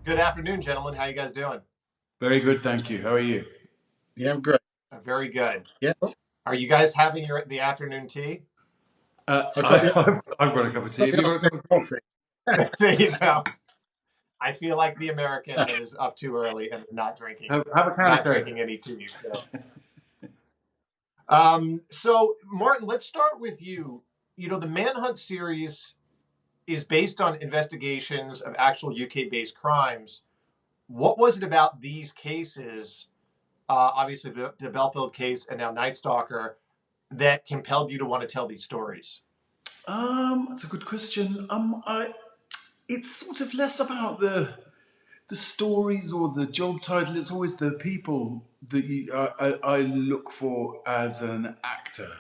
Good afternoon, gentlemen. How you guys doing? Very good, thank you. How are you? Yeah, I'm great. Very good. Yeah, Are you guys having the afternoon tea? I've got the, I've got a cup of tea. got Have the you got a cup afternoon of tea? coffee. There you go. I feel like the American that is up too early and is not drinking, Have a can of not Coke. drinking any tea. So Martin, let's start with you. You know, the Manhunt series is based on investigations of actual UK-based crimes. What was it about these cases, obviously the Belfield case and now Night Stalker, that compelled you to want to tell these stories? That's a good question. It's sort of less about the stories or the job title. It's always the people that I look for as an actor,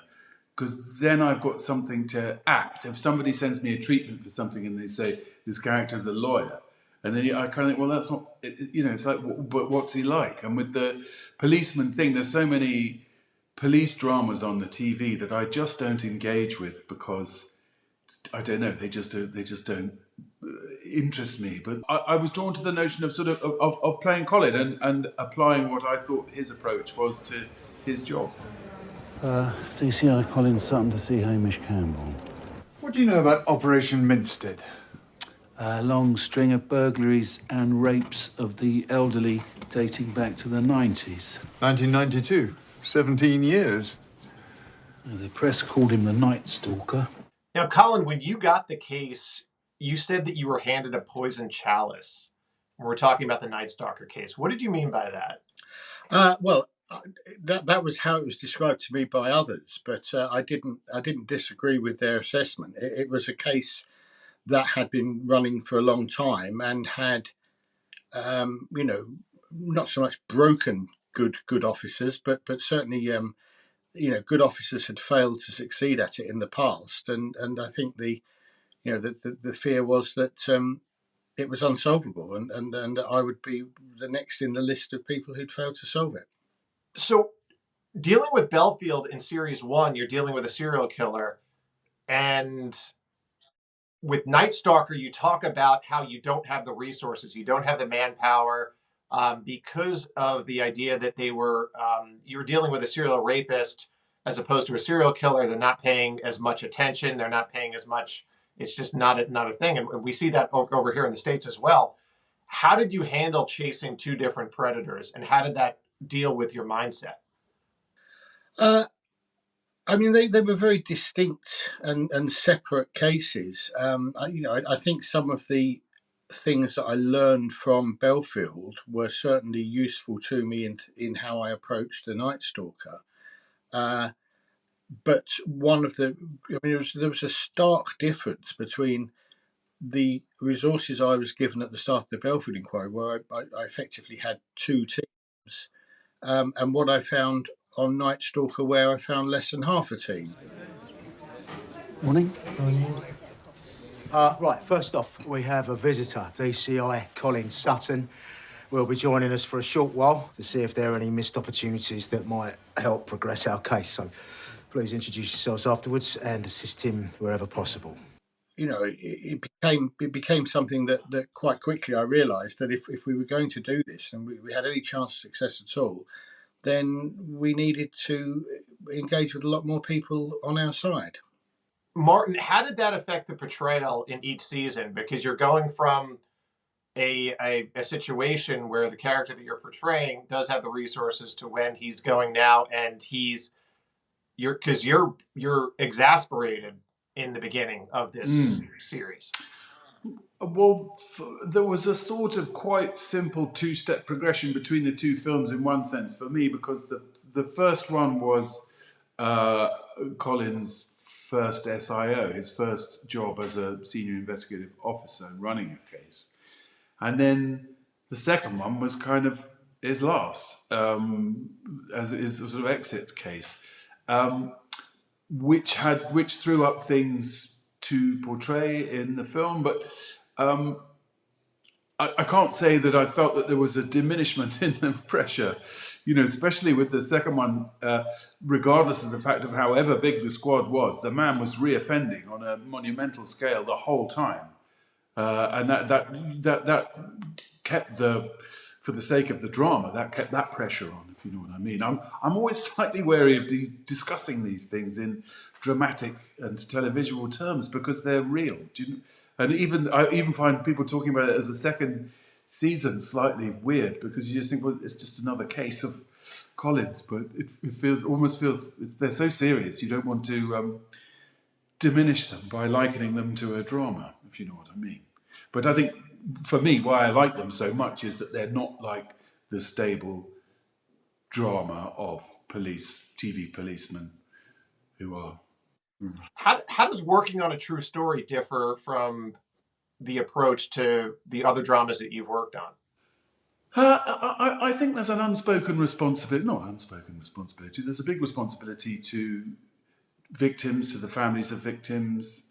because then I've got something to act. If somebody sends me a treatment for something and they say this character's a lawyer, and then I kind of think, well, that's not, it's like, but what's he like? And with the policeman thing, there's so many police dramas on the TV that I just don't engage with because I don't know, they just don't interest me. But I was drawn to the notion of of playing Colin and applying what I thought his approach was to his job. DCI Colin Sutton to see Hamish Campbell. What do you know about Operation Minstead? A long string of burglaries and rapes of the elderly dating back to the 90s. 1992. 17 years. The press called him the Night Stalker. Now, Colin, when you got the case, you said that you were handed a poison chalice. We're talking about the Night Stalker case. What did you mean by that? That was how it was described to me by others, but I didn't disagree with their assessment. It was a case that had been running for a long time and had, not so much broken good officers, but certainly good officers had failed to succeed at it in the past, and I think the fear was that it was unsolvable, and I would be the next in the list of people who'd failed to solve it. So, dealing with Belfield in series one, you're dealing with a serial killer, and with Night Stalker, you talk about how you don't have the resources, you don't have the manpower, because of the idea that you were dealing with a serial rapist as opposed to a serial killer. They're not paying as much attention. They're not paying as much. It's just not a thing, and we see that over here in the States as well. How did you handle chasing two different predators, and how did that deal with your mindset? I mean, they were very distinct and separate cases. I think some of the things that I learned from Belfield were certainly useful to me in how I approached the Night Stalker. But there was a stark difference between the resources I was given at the start of the Belfield inquiry, where I effectively had two teams, and what I found on Night Stalker, where I found less than half a team. Morning. Right, first off, we have a visitor, DCI Colin Sutton. Will be joining us for a short while to see if there are any missed opportunities that might help progress our case. So please introduce yourselves afterwards and assist him wherever possible. It became something that quite quickly I realised that if we were going to do this and we had any chance of success at all, then we needed to engage with a lot more people on our side. Martin, how did that affect the portrayal in each season? Because you're going from a situation where the character that you're portraying does have the resources to when he's going now, and you're exasperated in the beginning of this series. Well, there was a sort of quite simple two-step progression between the two films in one sense for me, because the first one was Colin's first SIO, his first job as a senior investigative officer running a case. And then the second one was kind of his last, as his sort of exit case, which threw up things to portray in the film. But I can't say that I felt that there was a diminishment in the pressure, especially with the second one, regardless of the fact of however big the squad was, the man was reoffending on a monumental scale the whole time. And that kept for the sake of the drama, that kept that pressure on, if you know what I mean. I'm always slightly wary of discussing these things in dramatic and televisual terms because they're real. And I even find people talking about it as a second season slightly weird because you just think, well, it's just another case of Collins, but it almost feels they're so serious. You don't want to diminish them by likening them to a drama, if you know what I mean. But I think, for me, why I like them so much is that they're not like the stable drama of TV policemen who are. How does working on a true story differ from the approach to the other dramas that you've worked on? I think there's an unspoken responsibility, not unspoken responsibility, there's a big responsibility to victims, to the families of victims.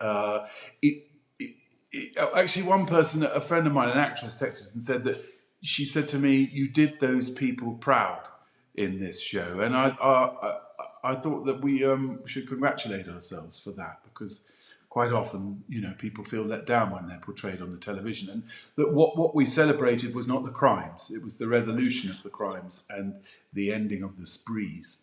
Actually, one person, a friend of mine, an actress, texted and said that she said to me, "You did those people proud in this show," and I thought that we should congratulate ourselves for that because quite often, people feel let down when they're portrayed on the television, and that what we celebrated was not the crimes; it was the resolution of the crimes and the ending of the sprees.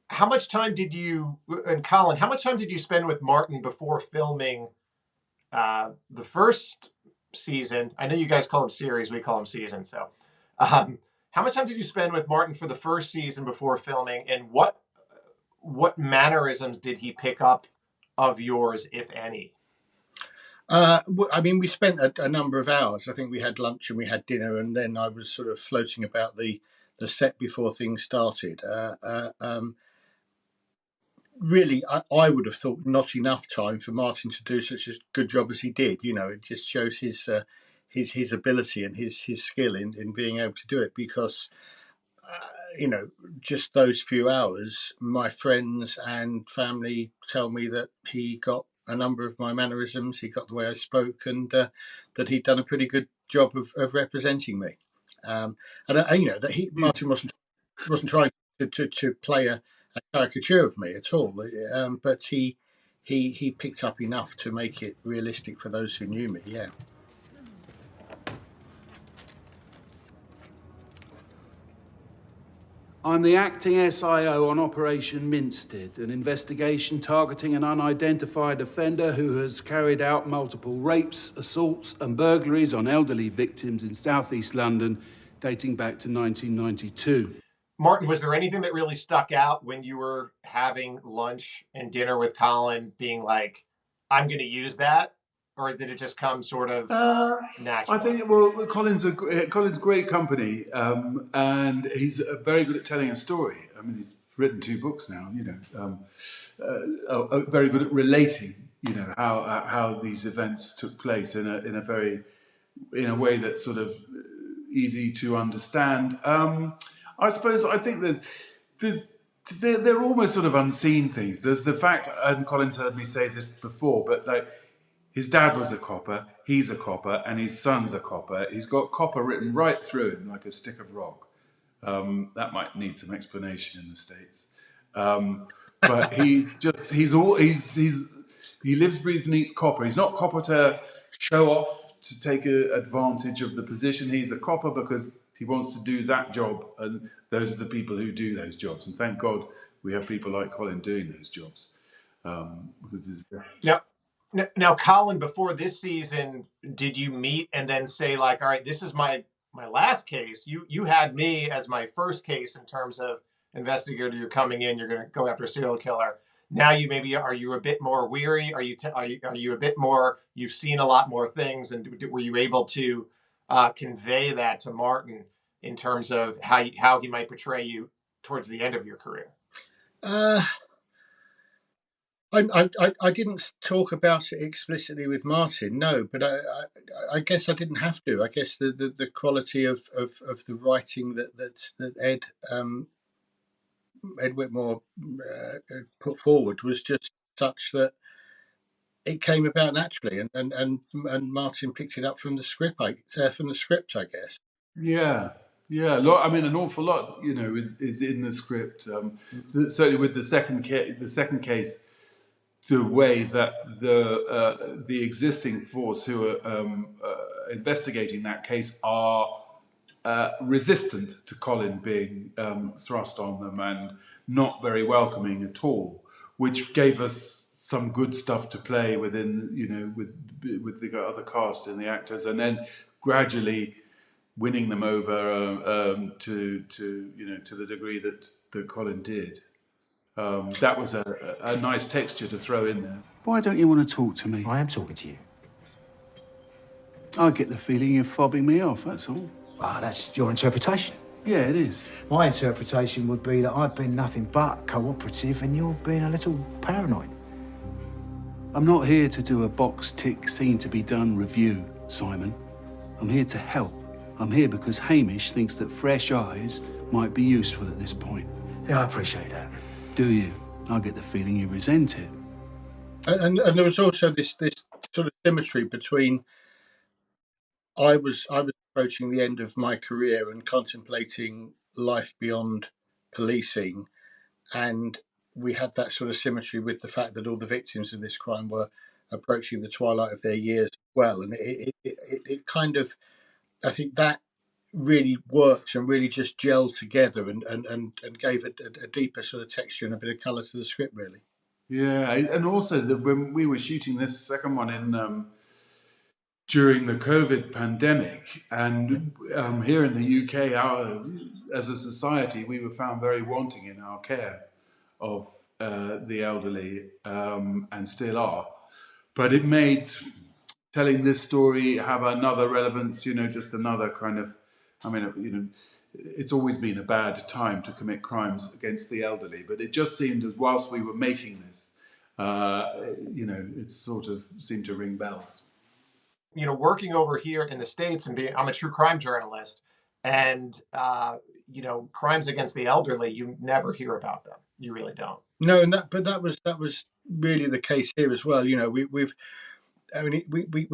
How much time did you and Colin? How much time did you spend with Martin before filming the first season? I know you guys call them series; we call them seasons. So, how much time did you spend with Martin for the first season before filming, and what mannerisms did he pick up of yours, if any? We spent a number of hours. I think we had lunch and we had dinner, and then I was sort of floating about the set before things started. Really, I would have thought not enough time for Martin to do such a good job as he did. It just shows his ability and his skill in being able to do it because, just those few hours, my friends and family tell me that he got a number of my mannerisms, he got the way I spoke, and that he'd done a pretty good job of representing me. That Martin wasn't trying to play a caricature of me at all, but he picked up enough to make it realistic for those who knew me. Yeah. I'm the acting SIO on Operation Minstead, an investigation targeting an unidentified offender who has carried out multiple rapes, assaults and burglaries on elderly victims in southeast London dating back to 1992. Martin, was there anything that really stuck out when you were having lunch and dinner with Colin being like, I'm going to use that? Or did it just come sort of natural? I think, Colin's great company, and he's very good at telling a story. I mean, he's written 2 books now, very good at relating, how these events took place in a way that's sort of easy to understand. I think they're almost sort of unseen things. There's the fact, and Colin's heard me say this before, but like his dad was a copper, he's a copper, and his son's a copper. He's got copper written right through him like a stick of rock. That might need some explanation in the States. But he lives, breathes, and eats copper. He's not copper to show off, to take advantage of the position. He's a copper because he wants to do that job, and those are the people who do those jobs. And thank God we have people like Colin doing those jobs. Now, Colin, before this season, did you meet and then say like, all right, this is my last case? You had me as my first case in terms of investigator. You're coming in, you're going to go after a serial killer. Now are you a bit more weary? Are you a bit more? You've seen a lot more things, and were you able to convey that to Martin in terms of how he might portray you towards the end of your career? I didn't talk about it explicitly with Martin, no, but I guess I didn't have to. I guess the quality of the writing that Ed Whitmore put forward was just such that it came about naturally, and Martin picked it up from the script, I guess. Yeah. An awful lot, is in the script. Certainly with the second case, the way that the existing force who are investigating that case are resistant to Colin being thrust on them and not very welcoming at all, which gave us some good stuff to play within, with the other cast and the actors, and then gradually winning them over to the degree that Colin did. That was a nice texture to throw in there. Why don't you want to talk to me? I am talking to you. I get the feeling you're fobbing me off, that's all. Ah, that's your interpretation. Yeah, it is. My interpretation would be that I've been nothing but cooperative and you're being a little paranoid. I'm not here to do a box tick scene to be done review, Simon. I'm here to help. I'm here because Hamish thinks that fresh eyes might be useful at this point. Yeah, I appreciate that. Do you? I get the feeling you resent it. And there was also this sort of symmetry between I was approaching the end of my career and contemplating life beyond policing, and we had that sort of symmetry with the fact that all the victims of this crime were approaching the twilight of their years as well, and it kind of, I think that really worked and really just gelled together and gave a deeper sort of texture and a bit of colour to the script, really. Yeah, and also when we were shooting this second one in during the COVID pandemic, and here in the UK, as a society, we were found very wanting in our care of the elderly, and still are. But it made telling this story have another relevance, just another kind of, it's always been a bad time to commit crimes against the elderly, but it just seemed as whilst we were making this, it sort of seemed to ring bells. Working over here in the States and I'm a true crime journalist, and crimes against the elderly, you never hear about them. You really don't. No, and that was really the case here as well. We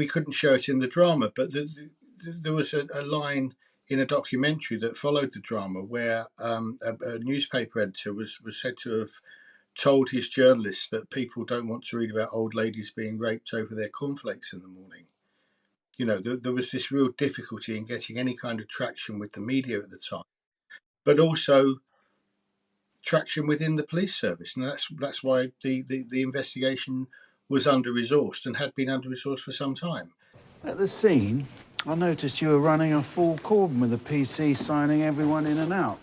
couldn't show it in the drama, but there was a line in a documentary that followed the drama where a newspaper editor was said to have told his journalists that people don't want to read about old ladies being raped over their cornflakes in the morning. There was this real difficulty in getting any kind of traction with the media at the time, but also traction within the police service, and that's why the investigation was under-resourced and had been under-resourced for some time. At the scene, I noticed you were running a full cordon with a PC signing everyone in and out.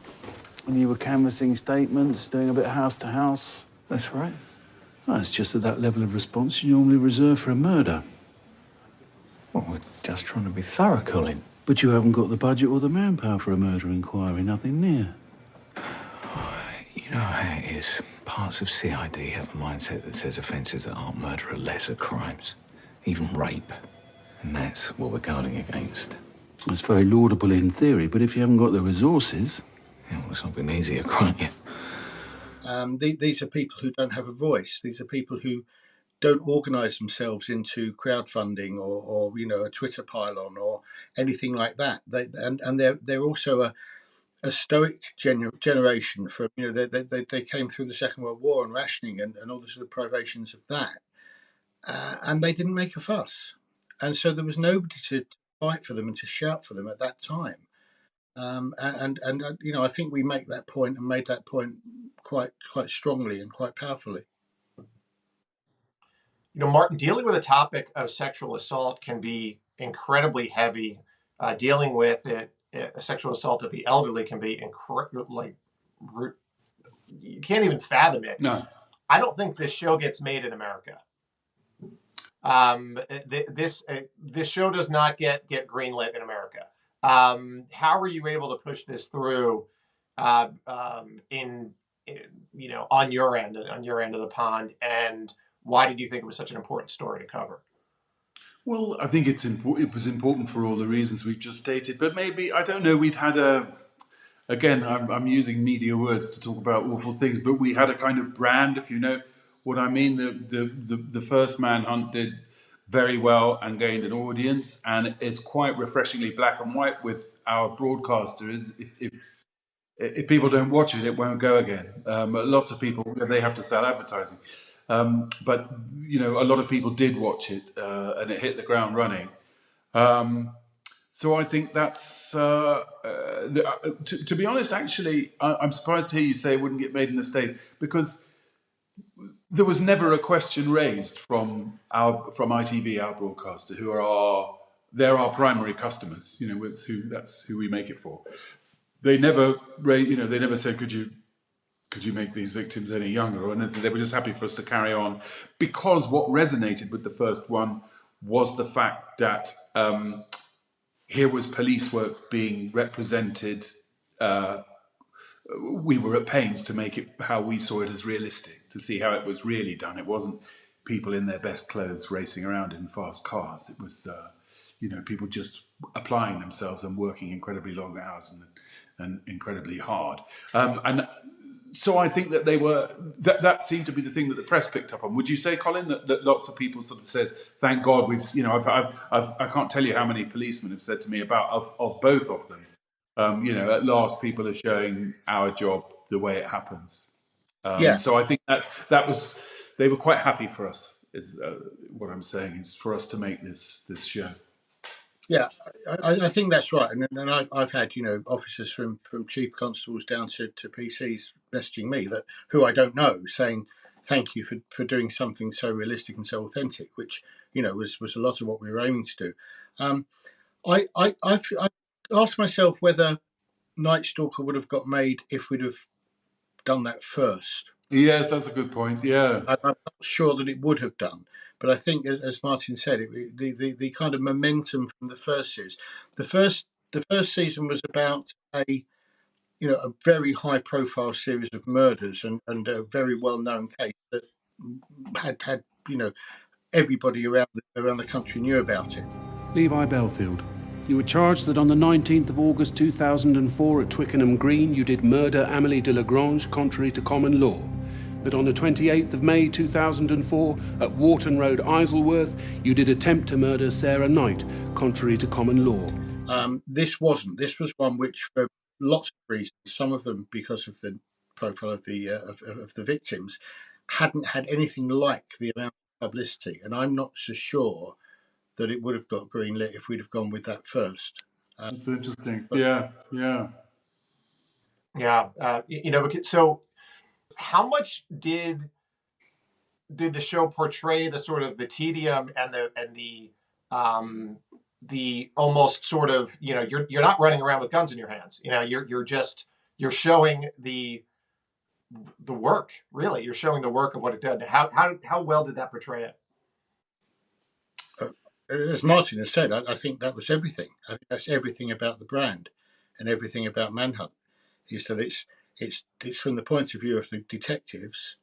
And you were canvassing statements, doing a bit house to house. That's right. Well, it's just at that level of response you normally reserve for a murder. Well, we're just trying to be thorough, Colin. But you haven't got the budget or the manpower for a murder inquiry, nothing near. You know how it is. Parts of CID have a mindset that says offences that aren't murder are lesser crimes. Even rape. And that's what we're guarding against. It's very laudable in theory, but if you haven't got the resources... Yeah, well, it's not been easier, quite yet. These are people who don't have a voice. These are people who don't organise themselves into crowdfunding or a Twitter pylon or anything like that. They're also a stoic generation from they came through the Second World War and rationing and all the sort of privations of that, and they didn't make a fuss, and so there was nobody to fight for them and to shout for them at that time. I think we make that point and made that point quite strongly and quite powerfully. Martin, dealing with a topic of sexual assault can be incredibly heavy. Dealing with it, a sexual assault of the elderly, can be you can't even fathom it. No. I don't think this show gets made in America. This show does not get greenlit in America. How are you able to push this through on your end of the pond, and why did you think it was such an important story to cover? Well, I think it was important for all the reasons we've just stated, but maybe, I don't know, we'd had again, I'm using media words to talk about awful things, but we had a kind of brand, if you know what I mean. The first Manhunt did very well and gained an audience, and it's quite refreshingly black and white with our broadcasters. If people don't watch it, it won't go again. Lots of people, they have to sell advertising. But a lot of people did watch it, and it hit the ground running. So I think that's, to be honest, actually, I'm surprised to hear you say it wouldn't get made in the States, because there was never a question raised from ITV, our broadcaster, they're our primary customers. That's who we make it for. They never, they never said, could you make these victims any younger or anything. They were just happy for us to carry on, because what resonated with the first one was the fact that here was police work being represented. We were at pains to make it how we saw it as realistic, to see how it was really done. It wasn't people in their best clothes racing around in fast cars. It was, people just applying themselves and working incredibly long hours and incredibly hard. And so I think that that seemed to be the thing that the press picked up on. Would you say, Colin, that lots of people sort of said, "Thank God we've," I can't tell you how many policemen have said to me of both of them. At last people are showing our job the way it happens. Yeah, So I think they were quite happy for us. Is what I'm saying, is for us to make this show. yeah, I think that's right. And I've had officers from chief constables down to PCs messaging me who I don't know, saying thank you for doing something so realistic and so authentic, which was a lot of what we were aiming to do. I've asked myself whether Night Stalker would have got made if we'd have done that first. Yes, that's a good point. Yeah, I'm not sure that it would have done, but I think, as Martin said, the kind of momentum from the first series, the first season was about a very high profile series of murders and a very well known case that had everybody around the country knew about it. Levi Belfield, you were charged that on the 19th of August 2004 at Twickenham Green you did murder Amélie de Lagrange contrary to common law. That on the 28th of May 2004 at Wharton Road, Isleworth, you did attempt to murder Sarah Knight contrary to common law. This wasn't. This was one which, for lots of reasons, some of them because of the profile of the victims, hadn't had anything like the amount of publicity, and I'm not so sure that it would have got greenlit if we'd have gone with that first. that's interesting. Yeah. So how much did the show portray the sort of the tedium and the almost sort of you're not running around with guns in your hands. You're showing the work, really. You're showing the work of what it did. How well did that portray it? As Martin has said, I think that was everything. I think that's everything about the brand and everything about Manhunt. Is that it's from the point of view of the detectives,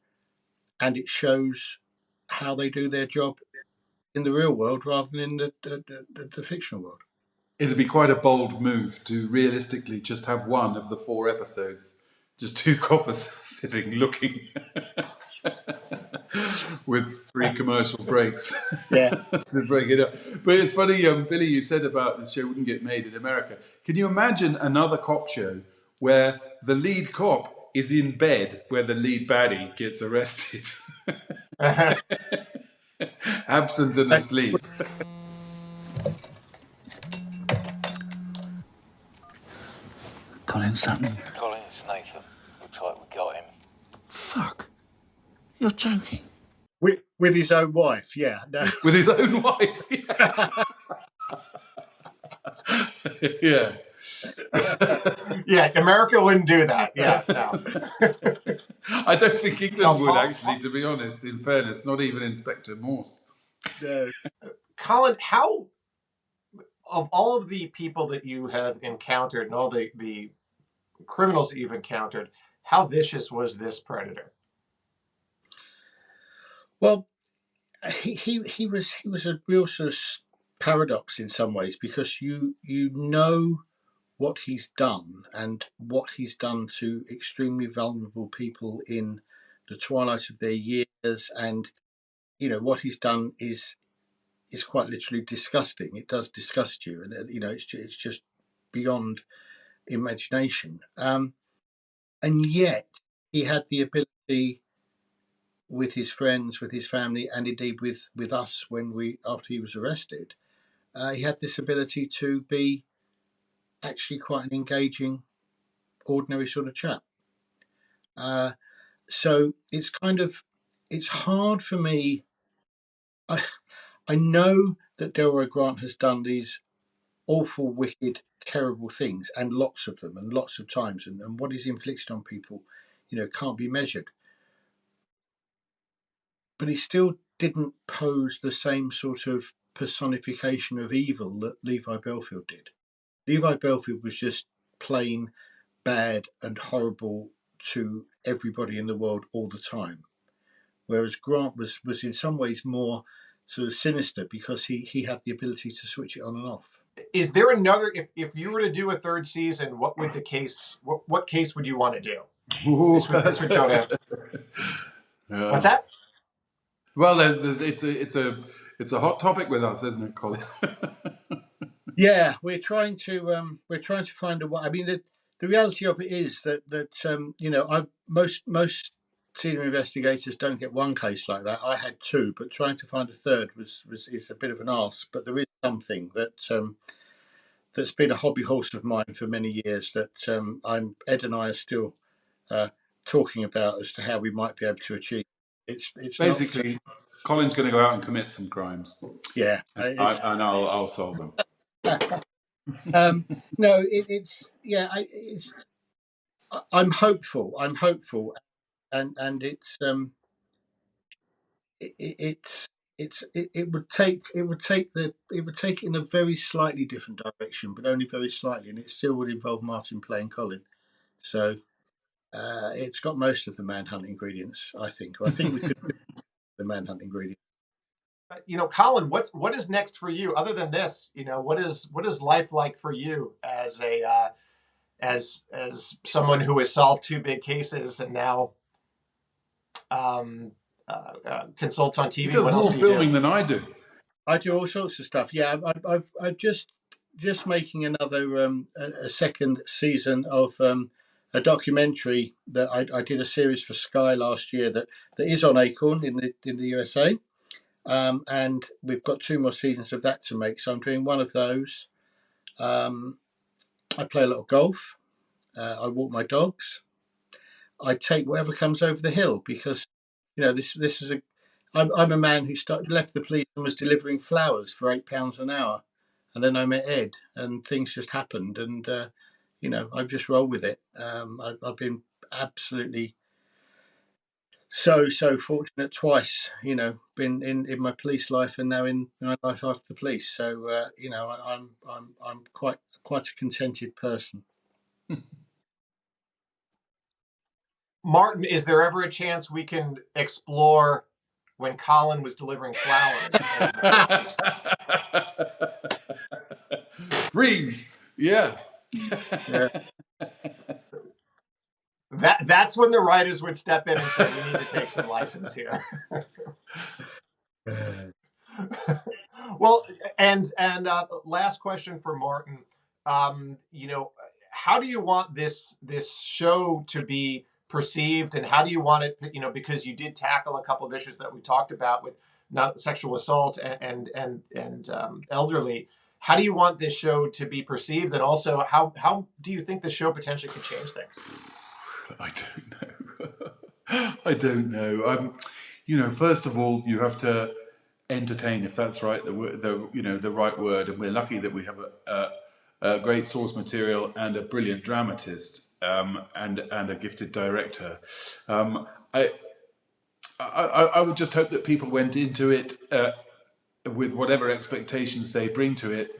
and it shows how they do their job in the real world rather than in the fictional world. It'd be quite a bold move to realistically just have one of the 4 episodes, just 2 coppers sitting looking with 3 commercial breaks. Yeah. To break it up. But it's funny, Billy, you said about this show wouldn't get made in America. Can you imagine another cop show where the lead cop is in bed where the lead baddie gets arrested? Absent and asleep. Colin Sutton. Colin, it's Nathan. Looks like we got him. Fuck. You're joking. With his own wife, yeah. No. With his own wife, yeah. Yeah, America wouldn't do that. Yeah, no. I don't think England would, actually, to be honest, in fairness, not even Inspector Morse. No. Colin, how, of all of the people that you have encountered and all the criminals that you've encountered, how vicious was this predator? Well, he was a real sort of paradox in some ways, because you know what he's done and what he's done to extremely vulnerable people in the twilight of their years, and what he's done is quite literally disgusting. It does disgust you, and it's just beyond imagination. And yet he had the ability with his friends, with his family, and indeed with us after he was arrested, he had this ability to be actually quite an engaging, ordinary sort of chap. So it's hard for me. I know that Delroy Grant has done these awful, wicked, terrible things, and lots of them, and lots of times, and what he's inflicted on people, can't be measured. But he still didn't pose the same sort of personification of evil that Levi Belfield did. Levi Belfield was just plain bad and horrible to everybody in the world all the time, whereas Grant was in some ways more sort of sinister because he had the ability to switch it on and off. Is there another? If you were to do a third season, what would the case? What case would you want to do? Ooh, This would go to. What's that? Well, it's a hot topic with us, isn't it, Colin? Yeah, we're trying to find a way. I mean, the reality of it is that most senior investigators don't get one case like that. I had two, but trying to find a third is a bit of an ask. But there is something that's been a hobby horse of mine for many years that Ed and I are still talking about as to how we might be able to achieve. It's basically not, Colin's going to go out and commit some crimes. Yeah, and I'll solve them. No, I'm hopeful. And it would take it in a very slightly different direction, but only very slightly, and it still would involve Martin playing Colin. So it's got most of the Manhunt ingredients, I think. Or I think we could do the Manhunt ingredients. Colin, what is next for you other than this? What is life like for you as a as someone who has solved two big cases and now consults on TV? He does what more else do filming than I do. I do all sorts of stuff. Yeah, I've just making another a second season of a documentary that I did a series for Sky last year that is on Acorn in the USA. And we've got 2 more seasons of that to make. So I'm doing one of those. I play a lot of golf. I walk my dogs. I take whatever comes over the hill because, this is I'm a man who left the police and was delivering flowers for £8 an hour. And then I met Ed and things just happened. And, I've just rolled with it. I've been absolutely so fortunate twice, been in my police life and now in my life after the police. So I'm quite a contented person. Martin, is there ever a chance we can explore when Colin was delivering flowers? Freeze! Yeah. That's when the writers would step in and say, "We need to take some license here." Well, and last question for Martin. How do you want this show to be perceived, and how do you want it? Because you did tackle a couple of issues that we talked about with not sexual assault and elderly. How do you want this show to be perceived, and also how do you think the show potentially could change things? I don't know. First of all, you have to entertain, if that's right, the right word. And we're lucky that we have a great source material and a brilliant dramatist and a gifted director. I would just hope that people went into it with whatever expectations they bring to it,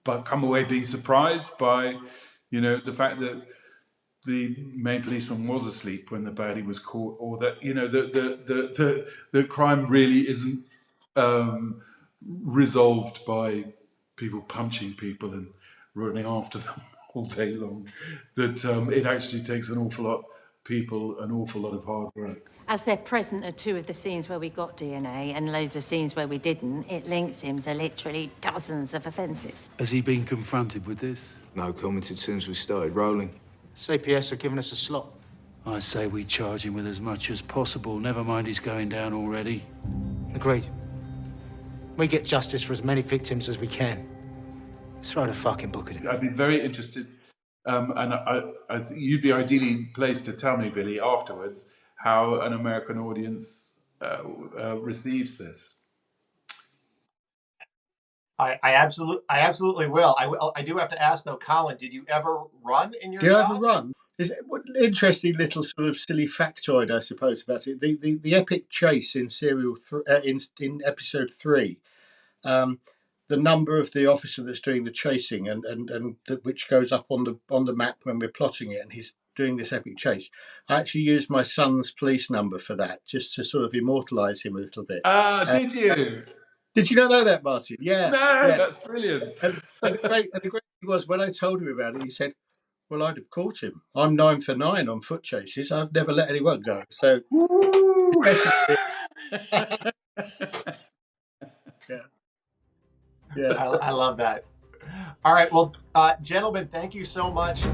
but come away being surprised by, the fact that the main policeman was asleep when the baddie was caught, or that the crime really isn't resolved by people punching people and running after them all day long. That it actually takes an awful lot of people, an awful lot of hard work. As they're present at 2 of the scenes where we got DNA and loads of scenes where we didn't, it links him to literally dozens of offences. Has he been confronted with this? No commented as soon as we started rolling. CPS are giving us a slot. I say we charge him with as much as possible. Never mind he's going down already. Agreed. We get justice for as many victims as we can. Let's throw the fucking book at him. I'd be very interested, and I think you'd be ideally placed to tell me, Billy, afterwards, how an American audience receives this. I absolutely will. I do have to ask though, Colin, did you ever run in your Did I yacht? ever run? Is it what interesting little sort of silly factoid, I suppose, about it? The epic chase in in episode 3, the number of the officer that's doing the chasing and which goes up on the map when we're plotting it, and he's doing this epic chase. I actually used my son's police number for that, just to sort of immortalise him a little bit. Did you? Did you not know that, Martin? Yeah. No, yeah. that's brilliant. And the great thing was, when I told him about it, he said, well, I'd have caught him. I'm 9 for 9 on foot chases. I've never let anyone go. So, Yeah. I love that. All right. Well, gentlemen, thank you so much